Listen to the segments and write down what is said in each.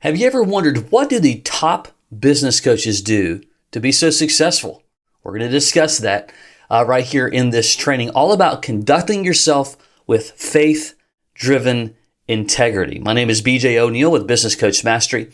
Have you ever wondered, what do the top business coaches do to be so successful? We're going to discuss that right here in this training, all about conducting yourself with faith-driven integrity. My name is BJ O'Neill with Business Coach Mastery,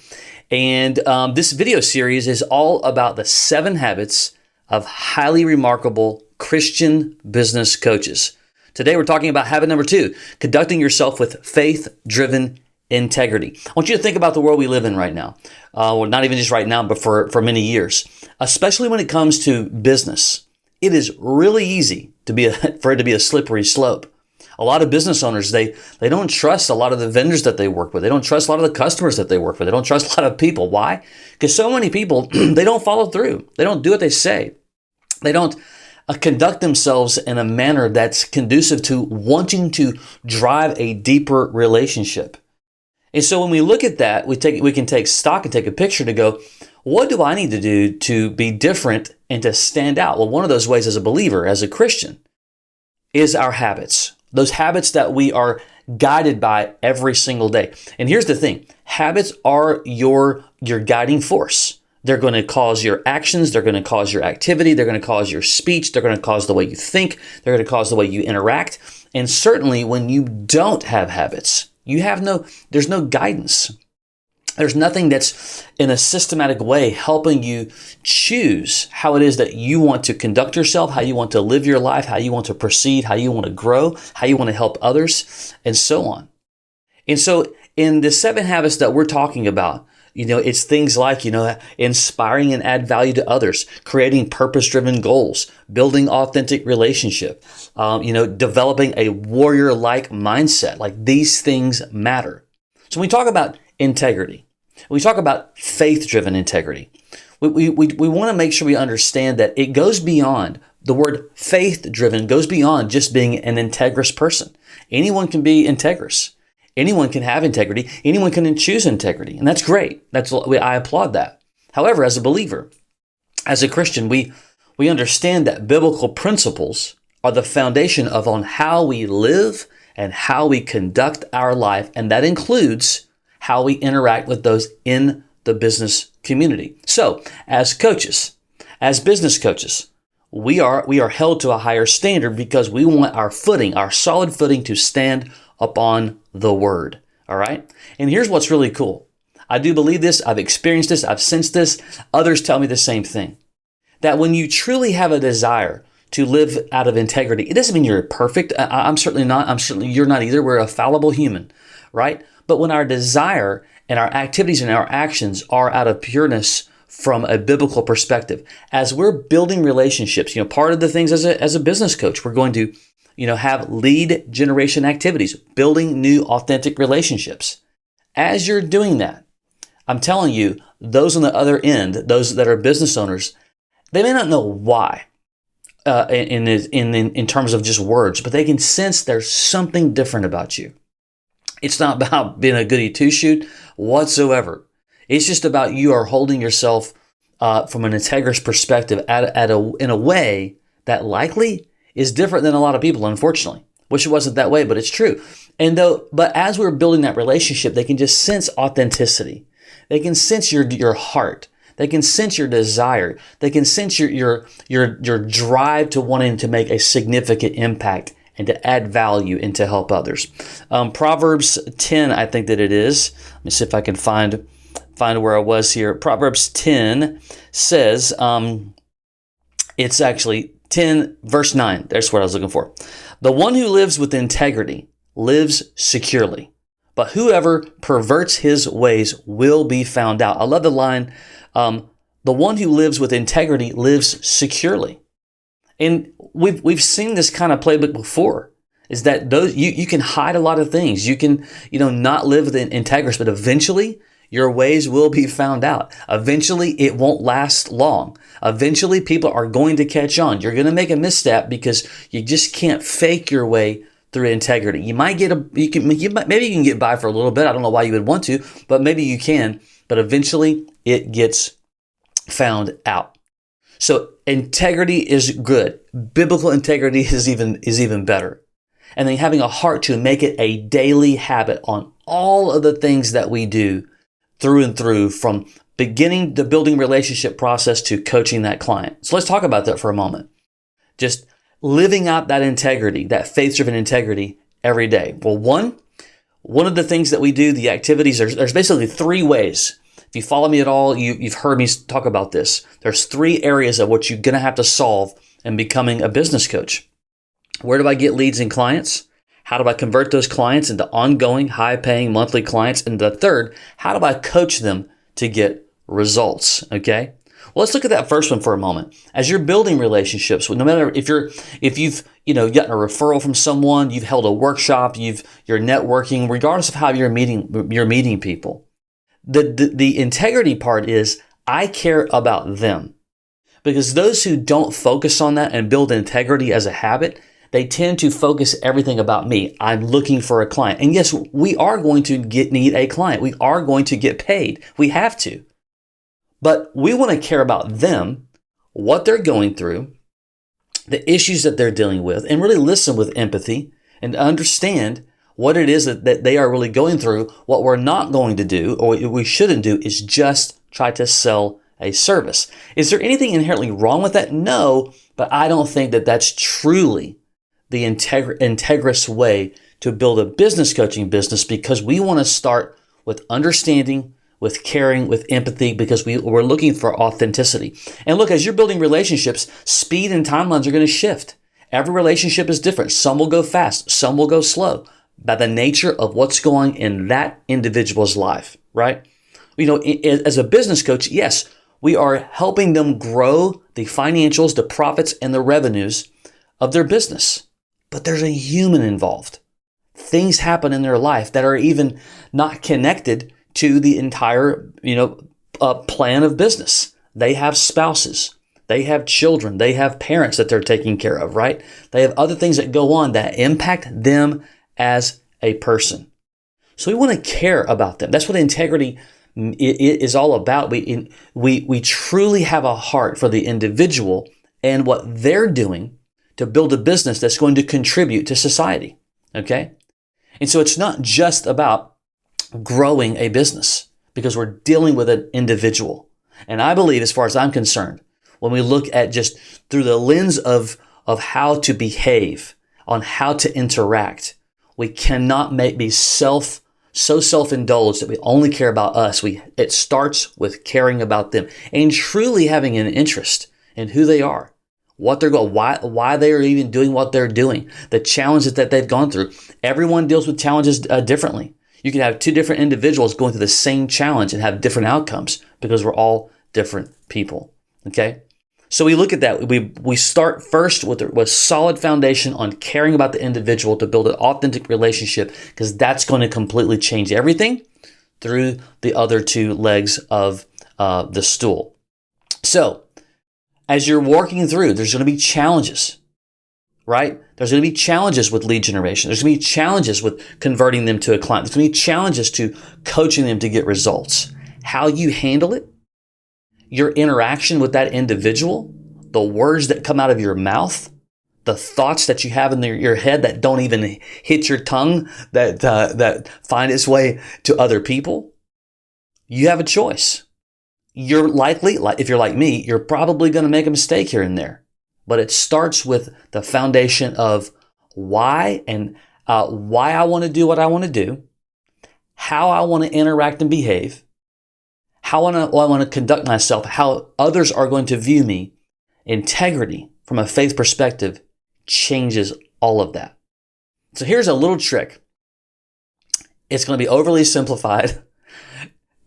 and this video series is all about the 7 habits of highly remarkable Christian business coaches. Today we're talking about habit number 2, conducting yourself with faith-driven integrity. I want you to think about the world we live in right now. Well, not even just right now, but for many years, especially when it comes to business. It is really easy for it to be a slippery slope. A lot of business owners, they don't trust a lot of the vendors that they work with. They don't trust a lot of the customers that they work with. They don't trust a lot of people. Why? Because so many people, they don't follow through. They don't do what they say. They don't conduct themselves in a manner that's conducive to wanting to drive a deeper relationship. And so when we look at that, we can take stock and take a picture to go, what do I need to do to be different and to stand out? Well, one of those ways as a believer, as a Christian, is our habits. Those habits that we are guided by every single day. And here's the thing, habits are your guiding force. They're going to cause your actions, they're going to cause your activity, they're going to cause your speech, they're going to cause the way you think, they're going to cause the way you interact. And certainly when you don't have habits, there's no guidance. There's nothing that's in a systematic way helping you choose how it is that you want to conduct yourself, how you want to live your life, how you want to proceed, how you want to grow, how you want to help others, and so on. And so in the 7 habits that we're talking about, it's things like, inspiring and add value to others, creating purpose-driven goals, building authentic relationship, developing a warrior-like mindset. Like, these things matter. So when we talk about integrity, we talk about faith-driven integrity. We want to make sure we understand that it goes beyond, the word faith-driven goes beyond just being an integrous person. Anyone can be integrous. Anyone can have integrity. Anyone can choose integrity. And that's great. I applaud that. However, as a believer, as a Christian, we understand that biblical principles are the foundation on how we live and how we conduct our life. And that includes how we interact with those in the business community. So as coaches, as business coaches, we are held to a higher standard because we want our solid footing to stand upon the word. All right. And here's what's really cool. I do believe this. I've experienced this. I've sensed this. Others tell me the same thing. That when you truly have a desire to live out of integrity, it doesn't mean you're perfect. I'm certainly not. I'm certainly you're not either. We're a fallible human, right? But when our desire and our activities and our actions are out of pureness from a biblical perspective, as we're building relationships, part of the things as a business coach, we're going to have lead generation activities, building new authentic relationships. As you're doing that, I'm telling you, those on the other end, those that are business owners, they may not know why in terms of just words, but they can sense there's something different about you. It's not about being a goody two-shoot whatsoever. It's just about you are holding yourself from an integrous perspective in a way that likely is different than a lot of people, unfortunately. Wish it wasn't that way, but it's true. But as we're building that relationship, they can just sense authenticity. They can sense your heart. They can sense your desire. They can sense your drive to wanting to make a significant impact and to add value and to help others. Proverbs 10, I think that it is. Let me see if I can find where I was here. Proverbs 10 says, it's actually 10 verse 9. That's what I was looking for. The one who lives with integrity lives securely, but whoever perverts his ways will be found out. I love the line, the one who lives with integrity lives securely. And we've seen this kind of playbook before, is that you can hide a lot of things. You can, not live with integrity, but eventually your ways will be found out. Eventually, it won't last long. Eventually, people are going to catch on. You're going to make a misstep because you just can't fake your way through integrity. Maybe you can get by for a little bit. I don't know why you would want to, but maybe you can. But eventually, it gets found out. So integrity is good. Biblical integrity is even better. And then having a heart to make it a daily habit on all of the things that we do through and through, from beginning the building relationship process to coaching that client. So let's talk about that for a moment. Just living out that integrity, that faith-driven integrity every day. Well, one of the things that we do, the activities, there's basically three ways. If you follow me at all, you've heard me talk about this. There's three areas of what you're going to have to solve in becoming a business coach. Where do I get leads and clients? How do I convert those clients into ongoing, high-paying monthly clients? And the third, how do I coach them to get results? Okay. Well, let's look at that first one for a moment. As you're building relationships, no matter if you've gotten a referral from someone, you've held a workshop, you're networking, regardless of how you're meeting people. The integrity part is I care about them, because those who don't focus on that and build integrity as a habit, they tend to focus everything about me. I'm looking for a client. And yes, we are going to need a client. We are going to get paid. We have to. But we want to care about them, what they're going through, the issues that they're dealing with, and really listen with empathy and understand what it is that they are really going through. What we're not going to do, or what we shouldn't do, is just try to sell a service. Is there anything inherently wrong with that? No, but I don't think that that's truly the integrous way to build a business coaching business, because we want to start with understanding, with caring, with empathy, because we're looking for authenticity. And look, as you're building relationships, speed and timelines are going to shift. Every relationship is different. Some will go fast, some will go slow, by the nature of what's going in that individual's life, right? As a business coach, yes, we are helping them grow the financials, the profits, and the revenues of their business. But there's a human involved. Things happen in their life that are even not connected to the entire, plan of business. They have spouses, they have children, they have parents that they're taking care of, right? They have other things that go on that impact them as a person. So we want to care about them. That's what integrity is all about. We truly have a heart for the individual and what they're doing to build a business that's going to contribute to society. Okay? And so it's not just about growing a business, because we're dealing with an individual. And I believe, as far as I'm concerned, when we look at just through the lens of how to behave, on how to interact, we cannot be so self-indulged that we only care about us. It starts with caring about them and truly having an interest in who they are, what they're going, why they are even doing what they're doing, the challenges that they've gone through. Everyone deals with challenges differently. You can have two different individuals going through the same challenge and have different outcomes, because we're all different people. Okay? So we look at that. We start first with a solid foundation on caring about the individual to build an authentic relationship, because that's going to completely change everything through the other two legs of the stool. So as you're working through, there's going to be challenges, right? There's going to be challenges with lead generation. There's going to be challenges with converting them to a client. There's going to be challenges to coaching them to get results. How you handle it, your interaction with that individual, the words that come out of your mouth, the thoughts that you have in your head that don't even hit your tongue, that find its way to other people. You have a choice. You're likely, if you're like me, you're probably going to make a mistake here and there. But it starts with the foundation of why I want to do what I want to do, how I want to interact and behave, how I want to conduct myself, how others are going to view me. Integrity from a faith perspective changes all of that. So here's a little trick. It's going to be overly simplified,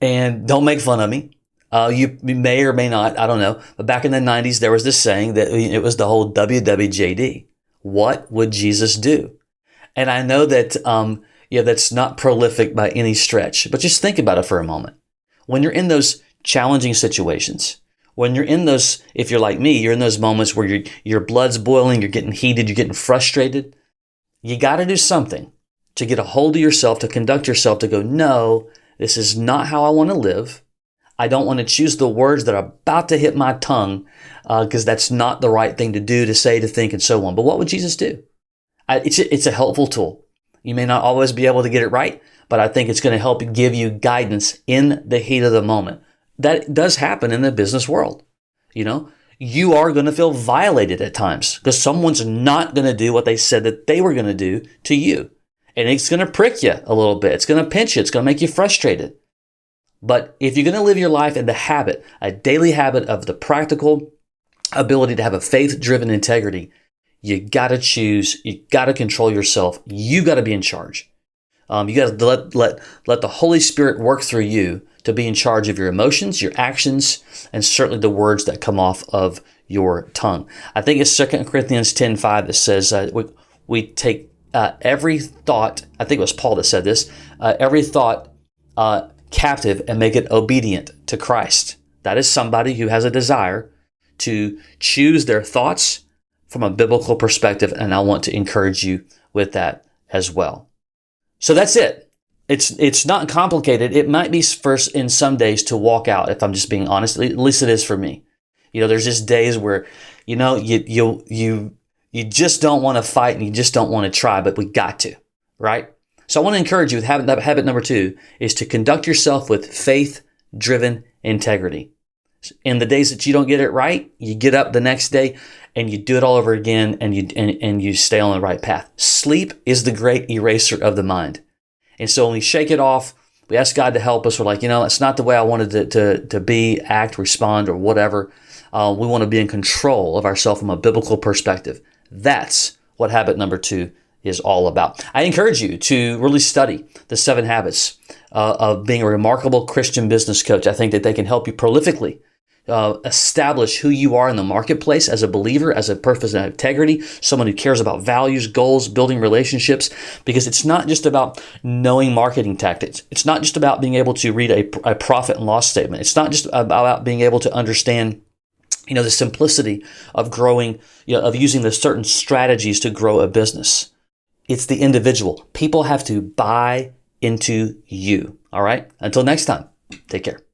and don't make fun of me. You may or may not, I don't know. But back in the 90s, there was this saying that it was the whole WWJD. What would Jesus do? And I know that that's not prolific by any stretch, but just think about it for a moment. When you're in those challenging situations, when you're in those, if you're like me, you're in those moments where your blood's boiling, you're getting heated, you're getting frustrated, you got to do something to get a hold of yourself, to conduct yourself, to go, no, this is not how I want to live. I don't want to choose the words that are about to hit my tongue because that's not the right thing to do, to say, to think, and so on. But what would Jesus do? It's a helpful tool. You may not always be able to get it right, but I think it's going to help give you guidance in the heat of the moment. That does happen in the business world. You are going to feel violated at times because someone's not going to do what they said that they were going to do to you. And it's going to prick you a little bit. It's going to pinch you. It's going to make you frustrated. But if you're going to live your life in the habit, a daily habit of the practical ability to have a faith-driven integrity, you got to choose. You got to control yourself. You got to be in charge. You got to let the Holy Spirit work through you to be in charge of your emotions, your actions, and certainly the words that come off of your tongue. I think it's 2 Corinthians 10:5 that says we take every thought, I think it was Paul that said this, every thought captive and make it obedient to Christ. That is somebody who has a desire to choose their thoughts from a biblical perspective, and I want to encourage you with that as well. So that's it. It's not complicated. It might be first in some days to walk out, if I'm just being honest. At least it is for me. There's just days where, you just don't want to fight and you just don't want to try, but we got to, right? So I want to encourage you with habit number 2 is to conduct yourself with faith-driven integrity. In the days that you don't get it right, you get up the next day and you do it all over again and you stay on the right path. Sleep is the great eraser of the mind. And so when we shake it off, we ask God to help us. We're like, it's not the way I wanted to be, act, respond, or whatever. We want to be in control of ourselves from a biblical perspective. That's what habit number 2 is all about. I encourage you to really study the 7 habits of being a remarkable Christian business coach. I think that they can help you prolifically establish who you are in the marketplace as a believer, as a person of integrity, someone who cares about values, goals, building relationships, because it's not just about knowing marketing tactics. It's not just about being able to read a profit and loss statement. It's not just about being able to understand the simplicity of growing, of using the certain strategies to grow a business. It's the individual. People have to buy into you. All right. Until next time, take care.